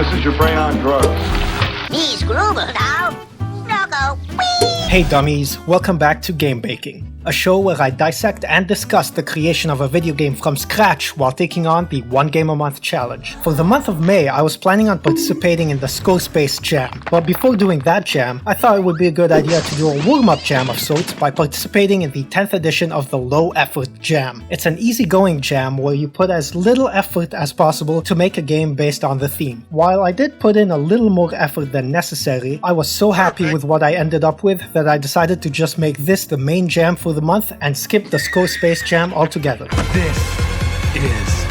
This is your brain on drugs. He's Gruber now. Logo. Hey dummies, welcome back to Game Baking, a show where I dissect and discuss the creation of a video game from scratch while taking on the One Game a Month challenge. For the month of May, I was planning on participating in the Squarespace Jam, but before doing that jam, I thought it would be a good idea to do a warm-up jam of sorts by participating in the 10th edition of the Low Effort Jam. It's an easygoing jam where you put as little effort as possible to make a game based on the theme. While I did put in a little more effort than necessary, I was so happy with what I ended up with that I decided to just make this the main jam for the month and skip the Squarespace Jam altogether. This is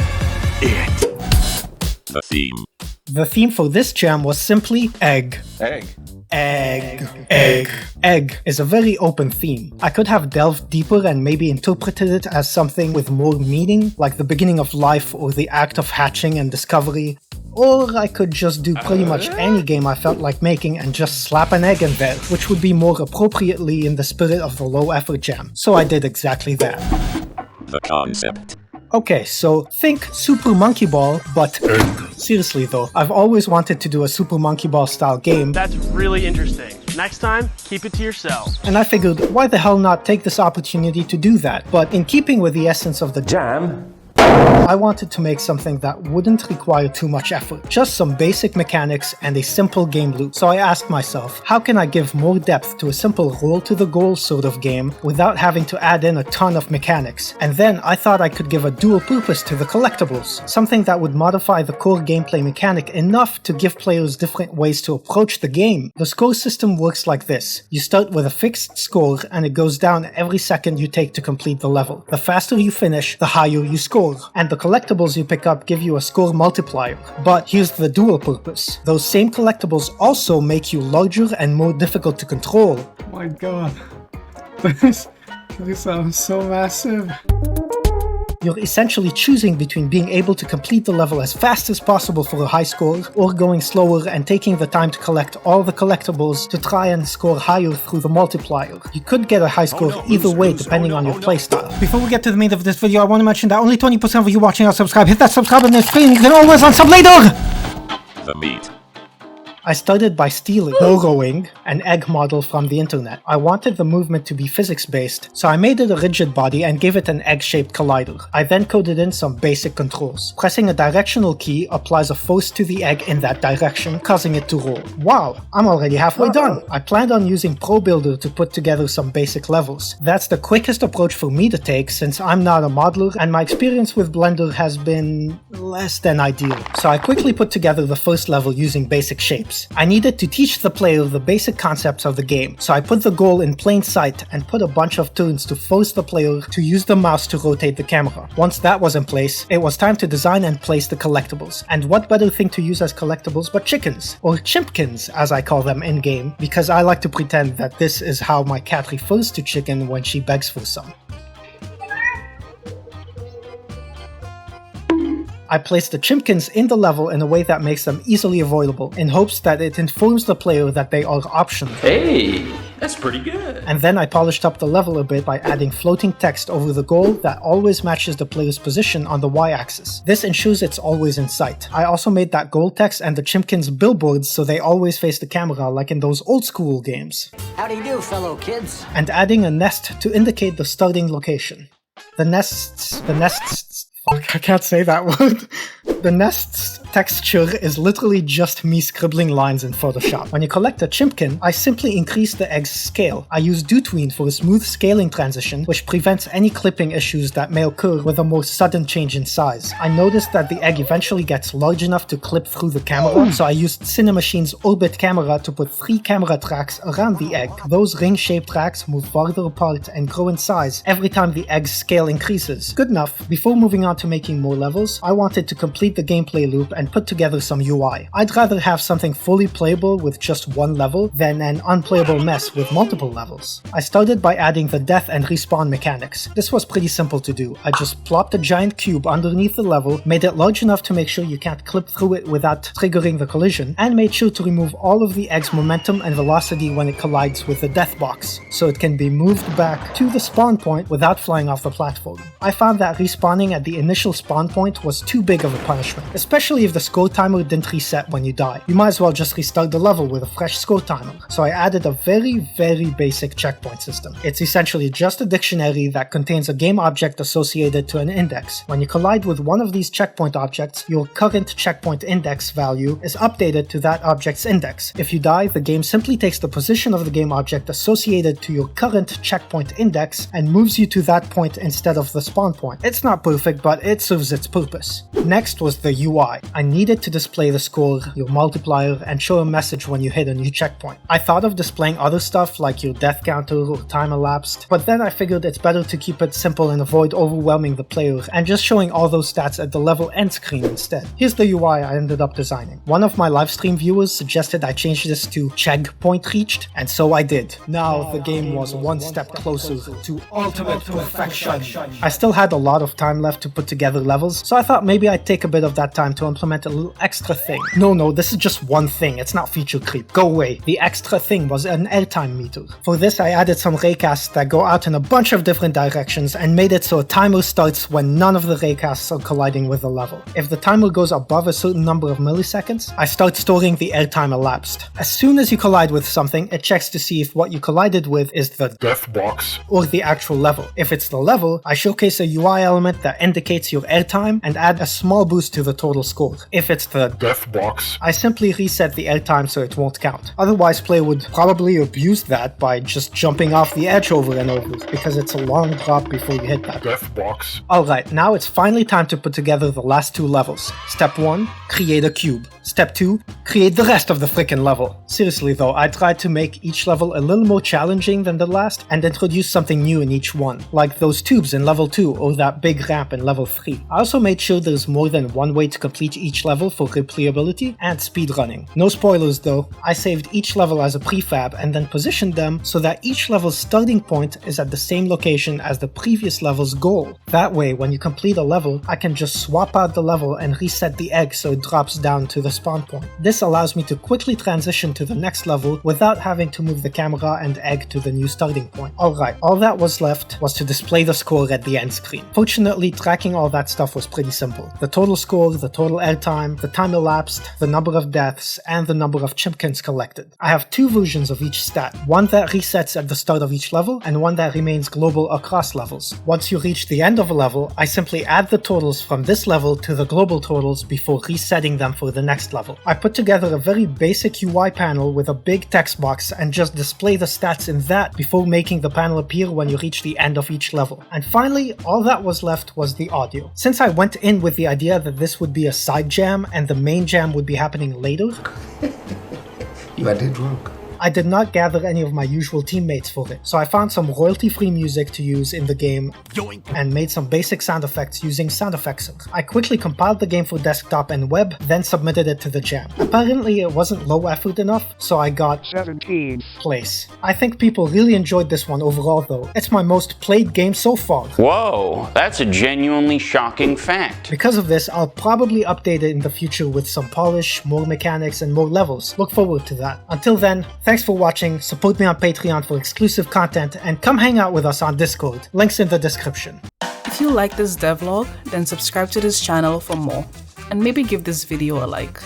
it. The theme. The theme for this jam was simply egg. Egg. Egg is a very open theme. I could have delved deeper and maybe interpreted it as something with more meaning, like the beginning of life or the act of hatching and discovery. Or I could just do pretty much any game I felt like making and just slap an egg in there, which would be more appropriately in the spirit of the Low Effort Jam. So I did exactly that. The concept. Okay, so think Super Monkey Ball, but seriously though, I've always wanted to do a Super Monkey Ball style game. That's really interesting. Next time, keep it to yourself. And I figured, why the hell not take this opportunity to do that? But in keeping with the essence of the Jam. I wanted to make something that wouldn't require too much effort, just some basic mechanics and a simple game loop. So I asked myself, how can I give more depth to a simple roll to the goal sort of game without having to add in a ton of mechanics? And then I thought I could give a dual purpose to the collectibles, something that would modify the core gameplay mechanic enough to give players different ways to approach the game. The score system works like this. You start with a fixed score and it goes down every second you take to complete the level. The faster you finish, the higher you score. And the collectibles you pick up give you a score multiplier. But here's the dual purpose. Those same collectibles also make you larger and more difficult to control. Oh my god. This sounds so massive. You're essentially choosing between being able to complete the level as fast as possible for a high score, or going slower and taking the time to collect all the collectibles to try and score higher through the multiplier. You could get a high score either way depending on your playstyle. Before we get to the meat of this video, I want to mention that only 20% of you watching are subscribed. Hit that subscribe button and screen, you can always on sub later! The meat. I started by borrowing an egg model from the internet. I wanted the movement to be physics-based, so I made it a rigid body and gave it an egg-shaped collider. I then coded in some basic controls. Pressing a directional key applies a force to the egg in that direction, causing it to roll. Wow, I'm already halfway done! I planned on using Pro Builder to put together some basic levels. That's the quickest approach for me to take since I'm not a modeler and my experience with Blender has been less than ideal. So I quickly put together the first level using basic shapes. I needed to teach the player the basic concepts of the game, so I put the goal in plain sight and put a bunch of turns to force the player to use the mouse to rotate the camera. Once that was in place, it was time to design and place the collectibles. And what better thing to use as collectibles but chickens, or chimpkins as I call them in-game, because I like to pretend that this is how my cat refers to chicken when she begs for some. I placed the chimpkins in the level in a way that makes them easily avoidable, in hopes that it informs the player that they are optional. Hey, that's pretty good. And then I polished up the level a bit by adding floating text over the goal that always matches the player's position on the y-axis. This ensures it's always in sight. I also made that goal text and the chimpkins billboards so they always face the camera like in those old school games. How do you do, fellow kids? And adding a nest to indicate the starting location. The nests, fuck, I can't say that word. The nest's texture is literally just me scribbling lines in Photoshop. When you collect a chimpkin, I simply increase the egg's scale. I use Dutween for a smooth scaling transition, which prevents any clipping issues that may occur with a more sudden change in size. I noticed that the egg eventually gets large enough to clip through the camera, so I used Cinemachine's Orbit camera to put 3 camera tracks around the egg. Those ring-shaped tracks move farther apart and grow in size every time the egg's scale increases. Good enough. Before moving on to making more levels, I wanted to complete the gameplay loop and put together some UI. I'd rather have something fully playable with just one level than an unplayable mess with multiple levels. I started by adding the death and respawn mechanics. This was pretty simple to do. I just plopped a giant cube underneath the level, made it large enough to make sure you can't clip through it without triggering the collision, and made sure to remove all of the egg's momentum and velocity when it collides with the death box, so it can be moved back to the spawn point without flying off the platform. I found that respawning at the initial spawn point was too big of a punishment, especially if the score timer didn't reset when you die. You might as well just restart the level with a fresh score timer. So I added a very basic checkpoint system. It's essentially just a dictionary that contains a game object associated to an index. When you collide with one of these checkpoint objects, your current checkpoint index value is updated to that object's index. If you die, the game simply takes the position of the game object associated to your current checkpoint index and moves you to that point instead of the spawn point. It's not perfect, but it serves its purpose. Next was the UI. I needed to display the score, your multiplier, and show a message when you hit a new checkpoint. I thought of displaying other stuff like your death counter or time elapsed, but then I figured it's better to keep it simple and avoid overwhelming the player and just showing all those stats at the level end screen instead. Here's the UI I ended up designing. One of my livestream viewers suggested I change this to checkpoint reached, and so I did. Now the game was one step closer to ultimate perfection. I still had a lot of time left to put together levels, so I thought maybe I'd take a bit of that time to implement a little extra thing. No, this is just one thing, it's not feature creep. Go away. The extra thing was an airtime meter. For this I added some raycasts that go out in a bunch of different directions and made it so a timer starts when none of the raycasts are colliding with the level. If the timer goes above a certain number of milliseconds, I start storing the airtime elapsed. As soon as you collide with something, it checks to see if what you collided with is the death box or the actual level. If it's the level, I showcase a UI element that indicates your airtime and add a small boost to the total score. If it's the death box, I simply reset the airtime so it won't count. Otherwise, play would probably abuse that by just jumping off the edge over and over, because it's a long drop before you hit that death box. Alright, now it's finally time to put together the last two levels. Step 1, create a cube. Step 2, create the rest of the frickin' level. Seriously though, I tried to make each level a little more challenging than the last and introduce something new in each one, like those tubes in level 2 or that big ramp in level 3. I also made sure there's more than one way to complete each level for replayability and speedrunning. No spoilers though, I saved each level as a prefab and then positioned them so that each level's starting point is at the same location as the previous level's goal. That way, when you complete a level, I can just swap out the level and reset the egg so it drops down to the spawn point. This allows me to quickly transition to the next level without having to move the camera and egg to the new starting point. Alright, all that was left was to display the score at the end screen. Fortunately, tracking all that stuff was pretty simple. The total score, the total airtime, the time elapsed, the number of deaths, and the number of chimkins collected. I have two versions of each stat, one that resets at the start of each level and one that remains global across levels. Once you reach the end of a level, I simply add the totals from this level to the global totals before resetting them for the next level. I put together a very basic UI panel with a big text box and just display the stats in that before making the panel appear when you reach the end of each level. And finally, all that was left was the audio. Since I went in with the idea that this would be a side jam and the main jam would be happening later, you are dead wrong. I did not gather any of my usual teammates for it, so I found some royalty-free music to use in the game and made some basic sound effects using Sound Effectser. I quickly compiled the game for desktop and web, then submitted it to the jam. Apparently it wasn't low effort enough, so I got 17th place. I think people really enjoyed this one overall though. It's my most played game so far. Whoa, that's a genuinely shocking fact. Because of this, I'll probably update it in the future with some polish, more mechanics, and more levels. Look forward to that. Until then, thanks for watching, support me on Patreon for exclusive content, and come hang out with us on Discord. Links in the description. If you like this devlog, then subscribe to this channel for more, and maybe give this video a like.